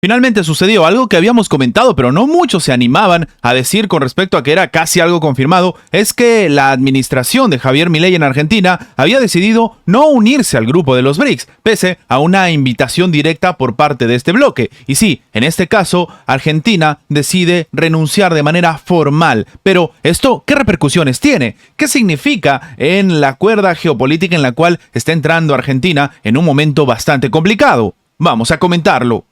Finalmente sucedió algo que habíamos comentado, pero no muchos se animaban a decir con respecto a que era casi algo confirmado, es que la administración de Javier Milei en Argentina había decidido no unirse al grupo de los BRICS, pese a una invitación directa por parte de este bloque. Y sí, en este caso, Argentina decide renunciar de manera formal. Pero, ¿esto qué repercusiones tiene? ¿Qué significa en la cuerda geopolítica en la cual está entrando Argentina en un momento bastante complicado? Vamos a comentarlo.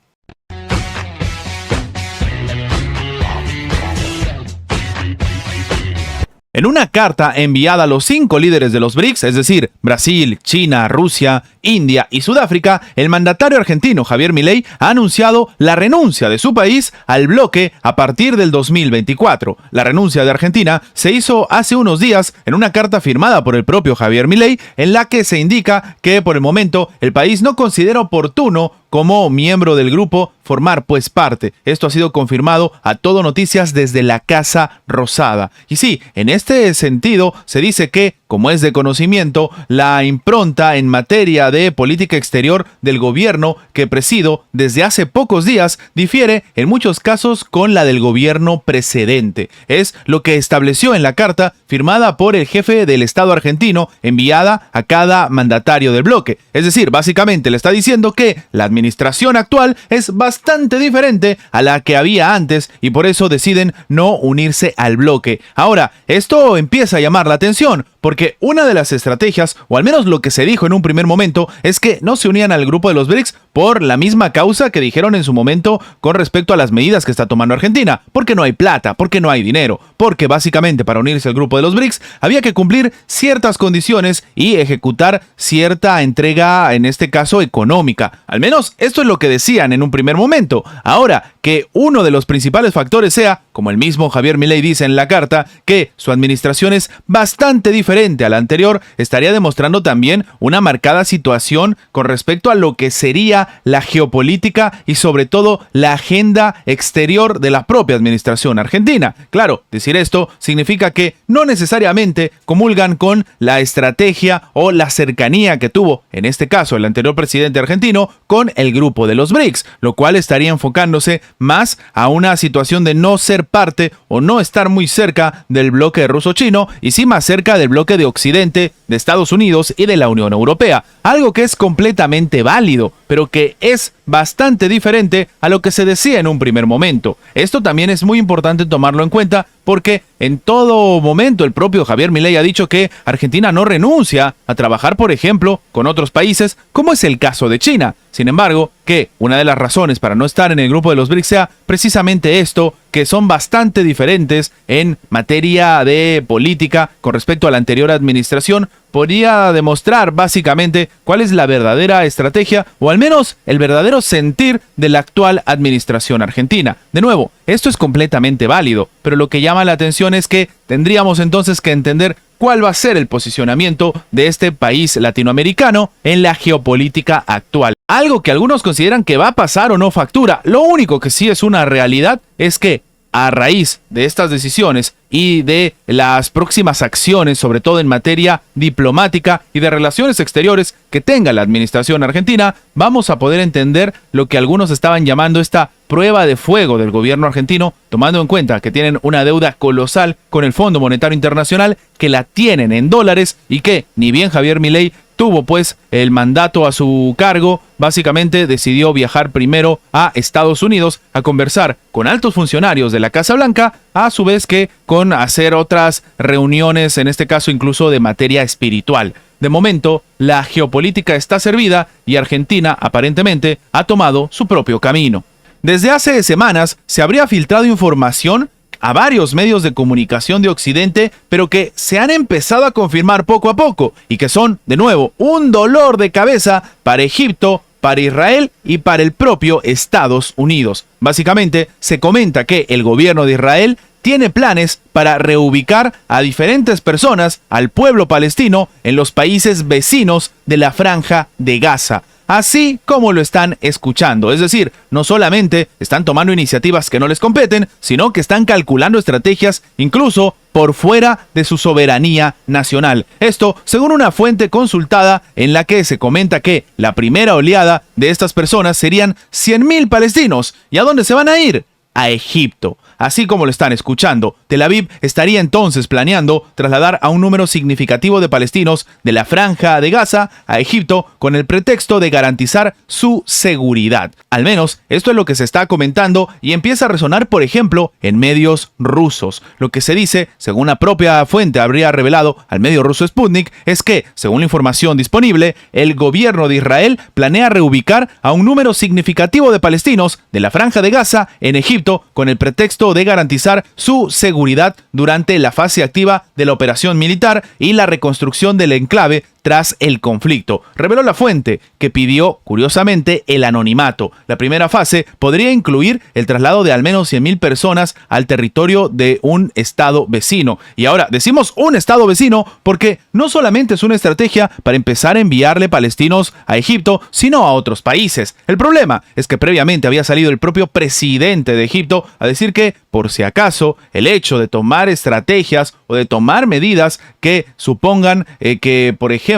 En una carta enviada a los 5 líderes de los BRICS, es decir, Brasil, China, Rusia, India y Sudáfrica, el mandatario argentino Javier Milei ha anunciado la renuncia de su país al bloque a partir del 2024. La renuncia de Argentina se hizo hace unos días en una carta firmada por el propio Javier Milei, en la que se indica que por el momento el país no considera oportuno como miembro del grupo formar pues parte. Esto ha sido confirmado a Todo Noticias desde la Casa Rosada. Y sí, en este sentido se dice que, como es de conocimiento, la impronta en materia de política exterior del gobierno que presido desde hace pocos días difiere en muchos casos con la del gobierno precedente. Es lo que estableció en la carta firmada por el jefe del Estado argentino enviada a cada mandatario del bloque. Es decir, básicamente le está diciendo que la administración actual es bastante diferente a la que había antes y por eso deciden no unirse al bloque. Ahora, esto empieza a llamar la atención porque una de las estrategias, o al menos lo que se dijo en un primer momento, es que no se unían al grupo de los BRICS por la misma causa que dijeron en su momento con respecto a las medidas que está tomando Argentina, porque no hay plata, porque no hay dinero, porque básicamente para unirse al grupo de los BRICS había que cumplir ciertas condiciones y ejecutar cierta entrega, en este caso económica. Al menos esto es lo que decían en un primer momento. Ahora, que uno de los principales factores sea, como el mismo Javier Milei dice en la carta, que su administración es bastante diferente a la anterior, estaría demostrando también una marcada situación con respecto a lo que sería la geopolítica y sobre todo la agenda exterior de la propia administración argentina. Claro, decir esto significa que no necesariamente comulgan con la estrategia o la cercanía que tuvo, en este caso el anterior presidente argentino, con el grupo de los BRICS, lo cual estaría enfocándose más a una situación de no ser parte o no estar muy cerca del bloque ruso-chino y sí más cerca del bloque de Occidente, de Estados Unidos y de la Unión Europea, algo que es completamente válido, pero que es bastante diferente a lo que se decía en un primer momento. Esto también es muy importante tomarlo en cuenta porque en todo momento el propio Javier Milei ha dicho que Argentina no renuncia a trabajar, por ejemplo, con otros países, como es el caso de China. Sin embargo, que una de las razones para no estar en el grupo de los BRICS sea precisamente esto, que son bastante diferentes en materia de política con respecto a la anterior administración, podría demostrar básicamente cuál es la verdadera estrategia o al menos el verdadero sentir de la actual administración argentina. De nuevo, esto es completamente válido, pero lo que llama la atención es que tendríamos entonces que entender cuál va a ser el posicionamiento de este país latinoamericano en la geopolítica actual. Algo que algunos consideran que va a pasar o no factura. Lo único que sí es una realidad es que a raíz de estas decisiones y de las próximas acciones, sobre todo en materia diplomática y de relaciones exteriores que tenga la administración argentina, vamos a poder entender lo que algunos estaban llamando esta prueba de fuego del gobierno argentino, tomando en cuenta que tienen una deuda colosal con el Fondo Monetario Internacional, que la tienen en dólares y que, ni bien Javier Milei tuvo pues el mandato a su cargo, básicamente decidió viajar primero a Estados Unidos a conversar con altos funcionarios de la Casa Blanca, a su vez que con hacer otras reuniones, en este caso incluso de materia espiritual. De momento, la geopolítica está servida y Argentina aparentemente ha tomado su propio camino. Desde hace semanas se habría filtrado información a varios medios de comunicación de Occidente, pero que se han empezado a confirmar poco a poco y que son, de nuevo, un dolor de cabeza para Egipto, para Israel y para el propio Estados Unidos. Básicamente, se comenta que el gobierno de Israel tiene planes para reubicar a diferentes personas, al pueblo palestino, en los países vecinos de la Franja de Gaza. así como lo están escuchando. Es decir, no solamente están tomando iniciativas que no les competen, sino que están calculando estrategias incluso por fuera de su soberanía nacional. Esto según una fuente consultada en la que se comenta que la primera oleada de estas personas serían 100.000 palestinos. ¿Y a dónde se van a ir? A Egipto. Así como lo están escuchando, Tel Aviv estaría entonces planeando trasladar a un número significativo de palestinos de la Franja de Gaza a Egipto con el pretexto de garantizar su seguridad. Al menos esto es lo que se está comentando y empieza a resonar, por ejemplo, en medios rusos. Lo que se dice, según la propia fuente habría revelado al medio ruso Sputnik, es que, según la información disponible, el gobierno de Israel planea reubicar a un número significativo de palestinos de la Franja de Gaza en Egipto con el pretexto de garantizar su seguridad durante la fase activa de la operación militar y la reconstrucción del enclave tras el conflicto. Reveló la fuente, que pidió, curiosamente, el anonimato. La primera fase podría incluir el traslado de al menos 100.000 personas al territorio de un estado vecino. Y ahora, decimos un estado vecino porque no solamente es una estrategia para empezar a enviarle palestinos a Egipto, sino a otros países. El problema es que previamente había salido el propio presidente de Egipto a decir que, por si acaso, el hecho de tomar estrategias o de tomar medidas que supongan que, por ejemplo,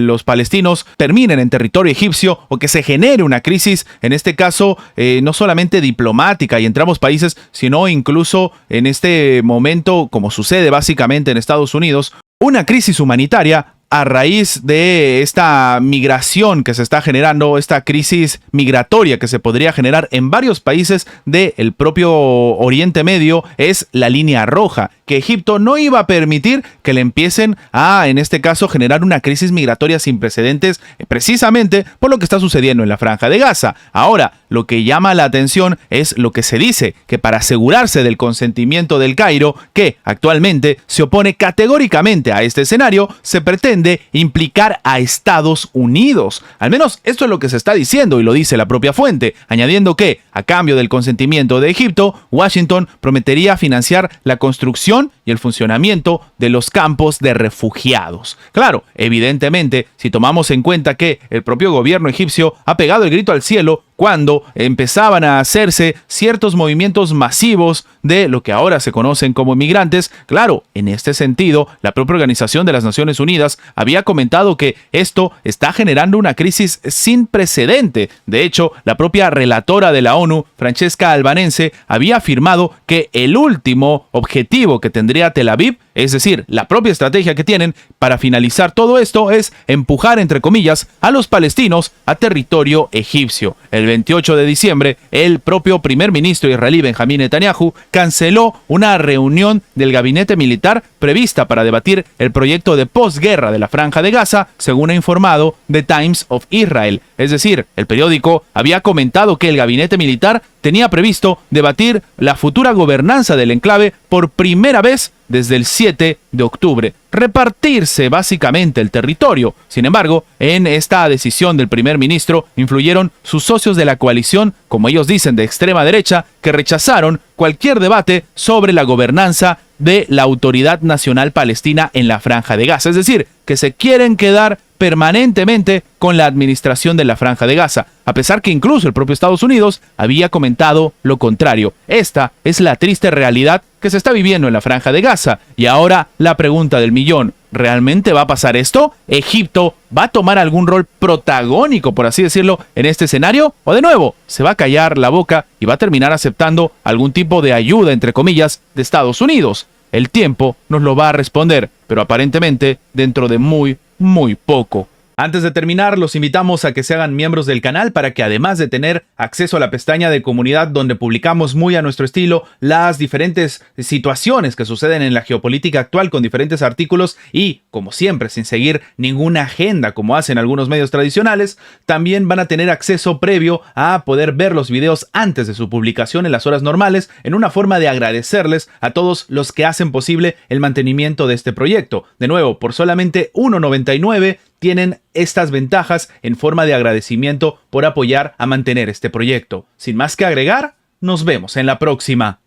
los palestinos terminen en territorio egipcio o que se genere una crisis, en este caso, no solamente diplomática y entre ambos países, sino incluso en este momento, como sucede básicamente en Estados Unidos, una crisis humanitaria a raíz de esta migración que se está generando, esta crisis migratoria que se podría generar en varios países del propio Oriente Medio, es la línea roja, que Egipto no iba a permitir que le empiecen a, en este caso, generar una crisis migratoria sin precedentes, precisamente por lo que está sucediendo en la Franja de Gaza. Ahora, lo que llama la atención es lo que se dice, que para asegurarse del consentimiento del Cairo, que actualmente se opone categóricamente a este escenario, se pretende implicar a Estados Unidos. Al menos esto es lo que se está diciendo y lo dice la propia fuente, añadiendo que, a cambio del consentimiento de Egipto, Washington prometería financiar la construcción y el funcionamiento de los campos de refugiados. Claro, evidentemente, si tomamos en cuenta que el propio gobierno egipcio ha pegado el grito al cielo cuando empezaban a hacerse ciertos movimientos masivos de lo que ahora se conocen como inmigrantes, claro, en este sentido, la propia Organización de las Naciones Unidas había comentado que esto está generando una crisis sin precedente. De hecho, la propia relatora de la ONU, Francesca Albanese, había afirmado que el último objetivo que tendría Tel Aviv, es decir, la propia estrategia que tienen para finalizar todo esto, es empujar, entre comillas, a los palestinos a territorio egipcio. El 28 de diciembre, el propio primer ministro israelí Benjamín Netanyahu canceló una reunión del gabinete militar prevista para debatir el proyecto de posguerra de la Franja de Gaza, según ha informado The Times of Israel. Es decir, el periódico había comentado que el gabinete militar tenía previsto debatir la futura gobernanza del enclave por primera vez desde el 7 de octubre, repartirse básicamente el territorio. Sin embargo, en esta decisión del primer ministro influyeron sus socios de la coalición, como ellos dicen, de extrema derecha, que rechazaron cualquier debate sobre la gobernanza de la Autoridad Nacional Palestina en la Franja de Gaza. Es decir, que se quieren quedar permanentemente con la administración de la Franja de Gaza, a pesar que incluso el propio Estados Unidos había comentado lo contrario. Esta es la triste realidad que se está viviendo en la Franja de Gaza. Y ahora la pregunta del millón: ¿realmente va a pasar esto? ¿Egipto va a tomar algún rol protagónico, por así decirlo, en este escenario? ¿O de nuevo se va a callar la boca y va a terminar aceptando algún tipo de ayuda, entre comillas, de Estados Unidos? El tiempo nos lo va a responder, pero aparentemente dentro de muy poco. Antes de terminar, los invitamos a que se hagan miembros del canal para que, además de tener acceso a la pestaña de comunidad donde publicamos muy a nuestro estilo las diferentes situaciones que suceden en la geopolítica actual con diferentes artículos y, como siempre, sin seguir ninguna agenda como hacen algunos medios tradicionales, también van a tener acceso previo a poder ver los videos antes de su publicación en las horas normales, en una forma de agradecerles a todos los que hacen posible el mantenimiento de este proyecto. De nuevo, por solamente $1.99 tienen estas ventajas en forma de agradecimiento por apoyar a mantener este proyecto. Sin más que agregar, nos vemos en la próxima.